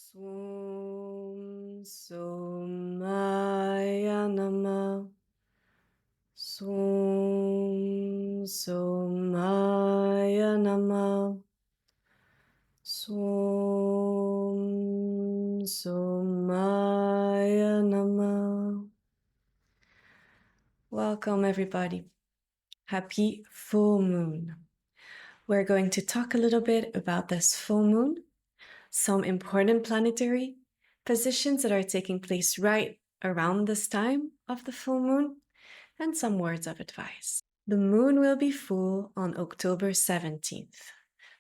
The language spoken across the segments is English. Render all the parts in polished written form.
Swam Somaya Nama. Swam Somaya Nama. Swam Somaya Nama. Welcome, everybody. Happy full moon. We're going to talk a little bit about this full moon, some important planetary positions that are taking place right around this time of the full moon, and some words of advice. The moon will be full on October 17th.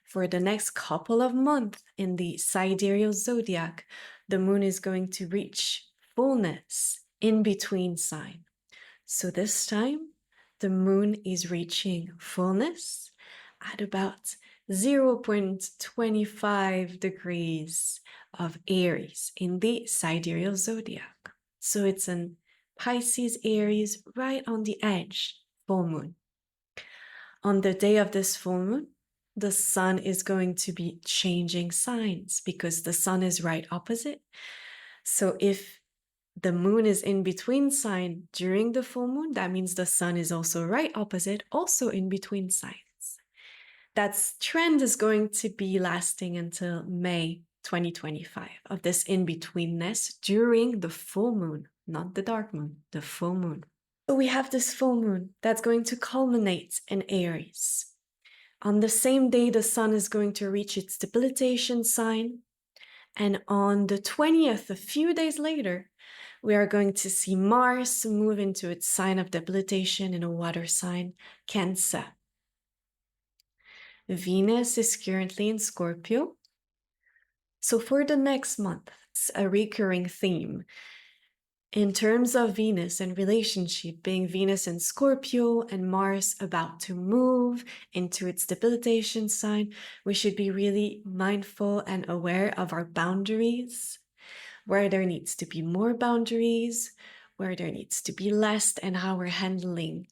For the next couple of months in the Sidereal zodiac, the moon is going to reach fullness in between sign. So this time, the moon is reaching fullness at about 0.25 degrees of Aries in the Sidereal zodiac. So it's an Pisces Aries right on the edge, full moon. On the day of this full moon, the sun is going to be changing signs because the sun is right opposite. So if the moon is in between sign during the full moon, that means the sun is also right opposite, also in between signs. That trend is going to be lasting until May 2025 of this in-betweenness during the full moon, not the dark moon, the full moon. So we have this full moon that's going to culminate in Aries. On the same day, the sun is going to reach its debilitation sign. And on the 20th, a few days later, we are going to see Mars move into its sign of debilitation in a water sign, Cancer. Venus is currently in Scorpio. So for the next month, it's a recurring theme. In terms of Venus and relationship, being Venus in Scorpio and Mars about to move into its debilitation sign, we should be really mindful and aware of our boundaries, where there needs to be more boundaries, where there needs to be less, and how we're handling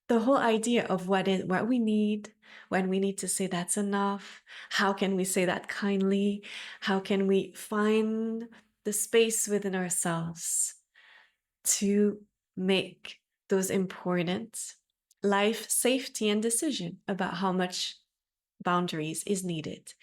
the whole idea of what we need, when we need to say that's enough, how can we say that kindly, how can we find the space within ourselves to make those important life safety and decision about how much boundaries is needed.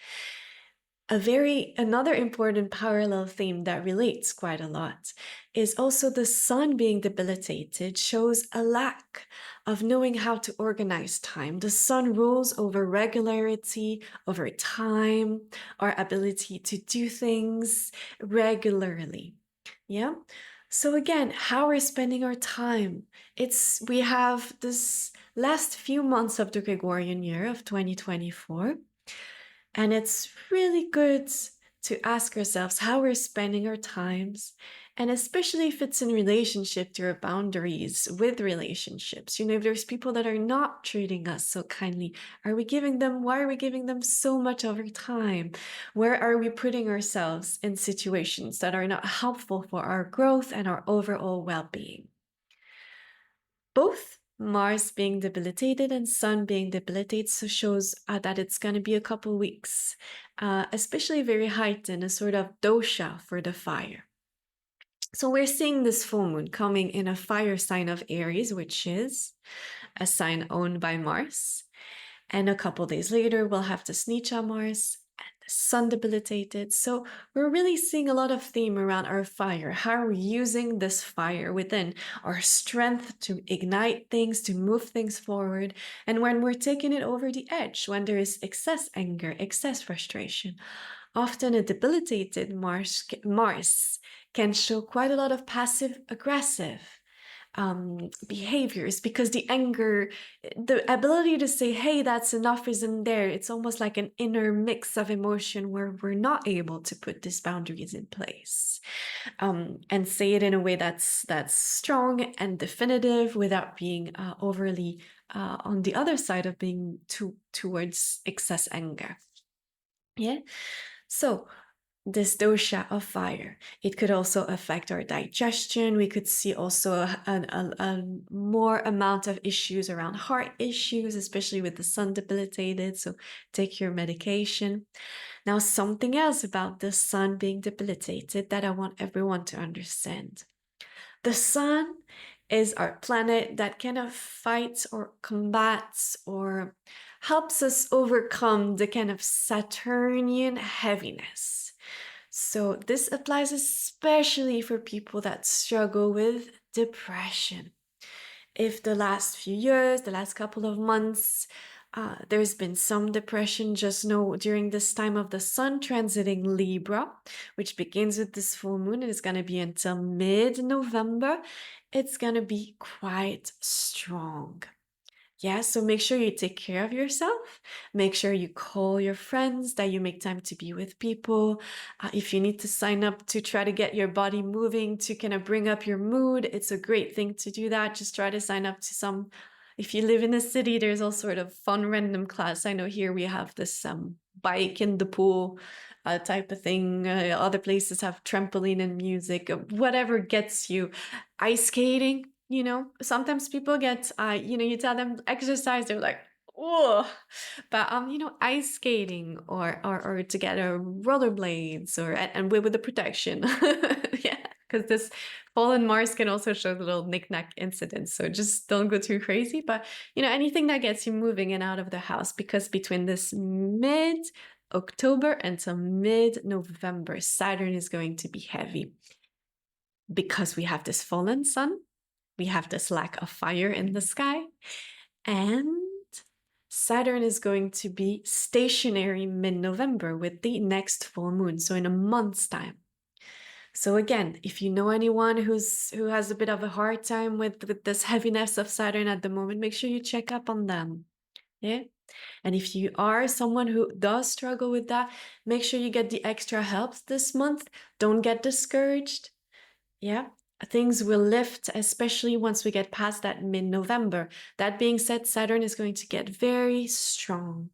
Another important parallel theme that relates quite a lot is also the sun being debilitated shows a lack of knowing how to organize time. The sun rules over regularity, over time, our ability to do things regularly. Yeah. So again, how we're spending our time. We have this last few months of the Gregorian year of 2024. And it's really good to ask ourselves how we're spending our times, and especially if it's in relationship to our boundaries with relationships. If there's people that are not treating us so kindly, why are we giving them so much of our time? Where are we putting ourselves in situations that are not helpful for our growth and our overall well-being? Both Mars being debilitated and Sun being debilitated shows that it's going to be a couple weeks, especially very heightened, a sort of dosha for the fire. So we're seeing this full moon coming in a fire sign of Aries, which is a sign owned by Mars. And a couple days later, we'll have the Sneecha Mars and the Sun debilitated. So we're really seeing a lot of theme around our fire. How are we using this fire within our strength to ignite things, to move things forward? And when we're taking it over the edge, when there is excess anger, excess frustration, often a debilitated Mars can show quite a lot of passive aggressive behaviors, because the anger, the ability to say, hey, that's enough, isn't there. It's almost like an inner mix of emotion where we're not able to put these boundaries in place and say it in a way that's strong and definitive without being overly on the other side of being towards excess anger. Yeah. So this dosha of fire. It could also affect our digestion. We could see also a more amount of issues around heart issues, especially with the sun debilitated. So take your medication. Now, something else about the sun being debilitated that I want everyone to understand. The sun is our planet that kind of fights or combats or helps us overcome the kind of Saturnian heaviness. So this applies especially for people that struggle with depression. If the last few years, the last couple of months, there's been some depression, just know during this time of the sun transiting Libra, which begins with this full moon and is going to be until mid-November, it's going to be quite strong. Yeah, so make sure you take care of yourself. Make sure you call your friends, that you make time to be with people. If you need to sign up to try to get your body moving to kind of bring up your mood, it's a great thing to do that. Just try to sign up to some. If you live in a city, there's all sort of fun random class. I know here we have this bike in the pool type of thing. Other places have trampoline and music, whatever gets you. Ice skating, sometimes people get, you tell them exercise, they're like, oh, but ice skating or to get a rollerblades and with the protection, yeah, because this fallen Mars can also show little knick-knack incidents, so just don't go too crazy. But anything that gets you moving and out of the house, because between this mid-October until mid-November, Saturn is going to be heavy because we have this fallen sun. We have this lack of fire in the sky, and Saturn is going to be stationary mid-November with the next full moon, so in a month's time. So again, if you know anyone who has a bit of a hard time with this heaviness of Saturn at the moment, make sure you check up on them. Yeah. And if you are someone who does struggle with that, make sure you get the extra help this month. Don't get discouraged. Yeah. Things will lift, especially once we get past that mid-November. That being said, Saturn is going to get very strong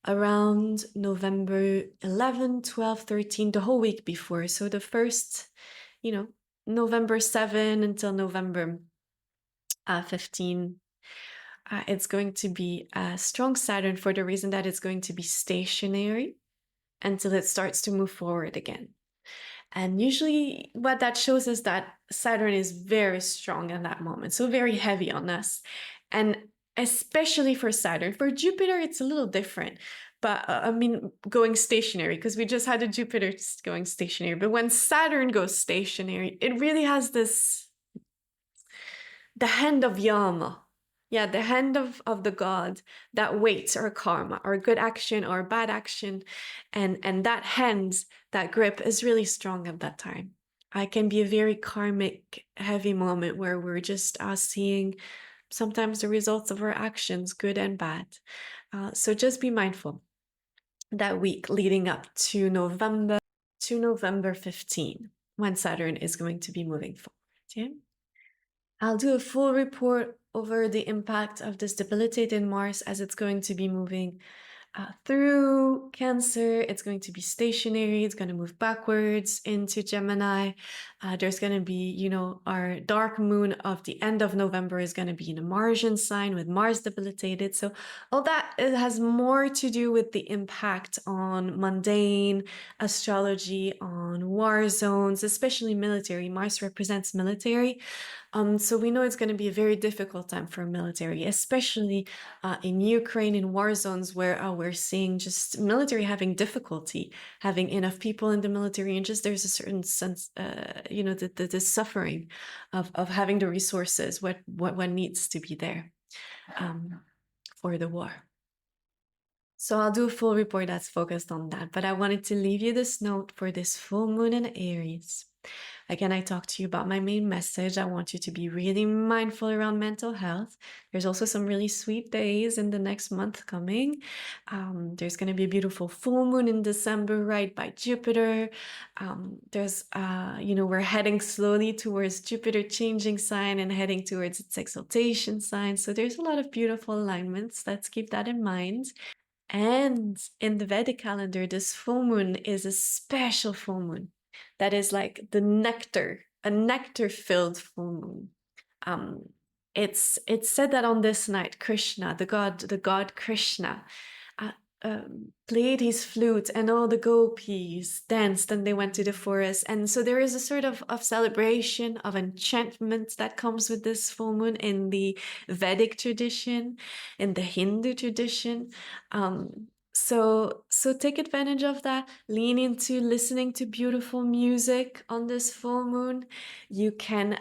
around November 11, 12, 13, the whole week before. So the first, November 7 until November 15, it's going to be a strong Saturn for the reason that it's going to be stationary until it starts to move forward again. And usually what that shows is that Saturn is very strong in that moment, so very heavy on us. And especially for Saturn. For Jupiter, it's a little different. But going stationary, because we just had a Jupiter going stationary. But when Saturn goes stationary, it really has the hand of Yama. Yeah, the hand of the god that waits our karma, our good action or bad action. And that hand, that grip is really strong at that time. It can be a very karmic, heavy moment where we're just seeing sometimes the results of our actions, good and bad. So just be mindful that week leading up to November 15, when Saturn is going to be moving forward. Yeah? I'll do a full report over the impact of this debilitated Mars as it's going to be moving through Cancer. It's going to be stationary. It's going to move backwards into Gemini. There's going to be, our dark moon of the end of November is going to be in a Martian sign with Mars debilitated. So all that, it has more to do with the impact on mundane astrology, on war zones, especially military. Mars represents military. So we know it's going to be a very difficult time for military, especially in Ukraine, in war zones where we're seeing just military having difficulty, having enough people in the military, and just there's a certain sense, the suffering of having the resources, what needs to be there for the war. So I'll do a full report that's focused on that, but I wanted to leave you this note for this full moon in Aries. Again, I talked to you about my main message. I want you to be really mindful around mental health. There's also some really sweet days in the next month coming. There's going to be a beautiful full moon in December, right by Jupiter. We're heading slowly towards Jupiter changing sign and heading towards its exaltation sign. So there's a lot of beautiful alignments. Let's keep that in mind. And in the Vedic calendar, this full moon is a special full moon that is like the nectar, a nectar-filled full moon. Um, it's said that on this night, Krishna, the god Krishna, uh, played his flute, and all the gopis danced, and they went to the forest. And so there is a sort of celebration, of enchantment that comes with this full moon in the Vedic tradition, in the Hindu tradition. So take advantage of that. Lean into listening to beautiful music on this full moon. You can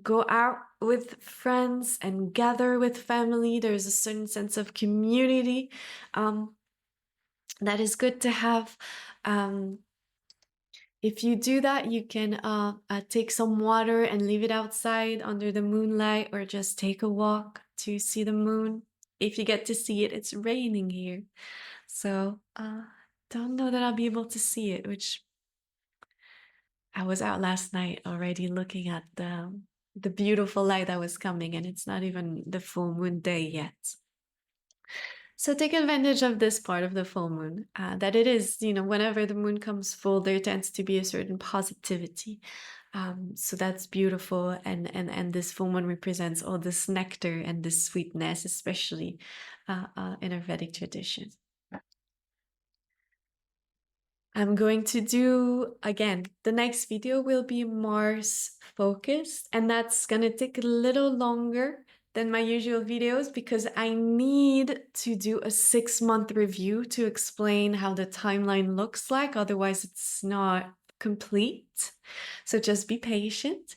go out with friends and gather with family. There's a certain sense of community that is good to have. If you do that, you can take some water and leave it outside under the moonlight, or just take a walk to see the moon. If you get to see it, it's raining here. So don't know that I'll be able to see it, which I was out last night already looking at the beautiful light that was coming, and it's not even the full moon day yet. So take advantage of this part of the full moon, that it is, whenever the moon comes full, there tends to be a certain positivity. So that's beautiful. And this full moon represents all this nectar and this sweetness, especially in our Vedic tradition. I'm going to do, again, the next video will be Mars focused, and that's going to take a little longer than my usual videos because I need to do a 6-month review to explain how the timeline looks like. Otherwise, it's not complete. So just be patient.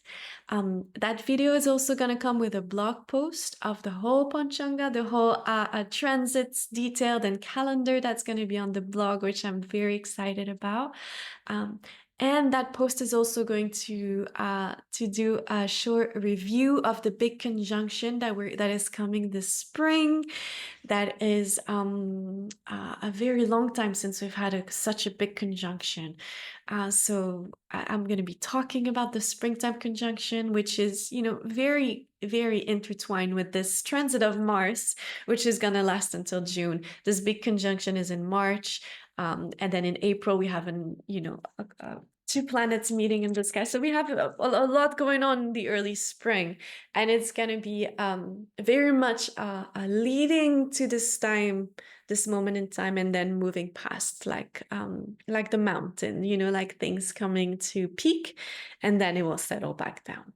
That video is also going to come with a blog post of the whole Panchanga, the whole transits detailed, and calendar that's going to be on the blog, which I'm very excited about. And that post is also going to do a short review of the big conjunction that is coming this spring. That is a very long time since we've had such a big conjunction. So I'm going to be talking about the springtime conjunction, which is, very, very intertwined with this transit of Mars, which is going to last until June. This big conjunction is in March. And then in April, we have two planets meeting in the sky. So we have a lot going on in the early spring, and it's going to be very much leading to this moment in time, and then moving past like the mountain, like things coming to peak, and then it will settle back down.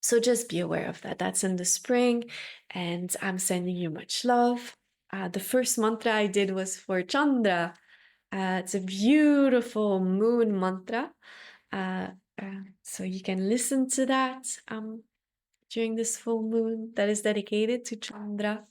So just be aware of that. That's in the spring, and I'm sending you much love. The first mantra I did was for Chandra. It's a beautiful moon mantra. So you can listen to that during this full moon that is dedicated to Chandra.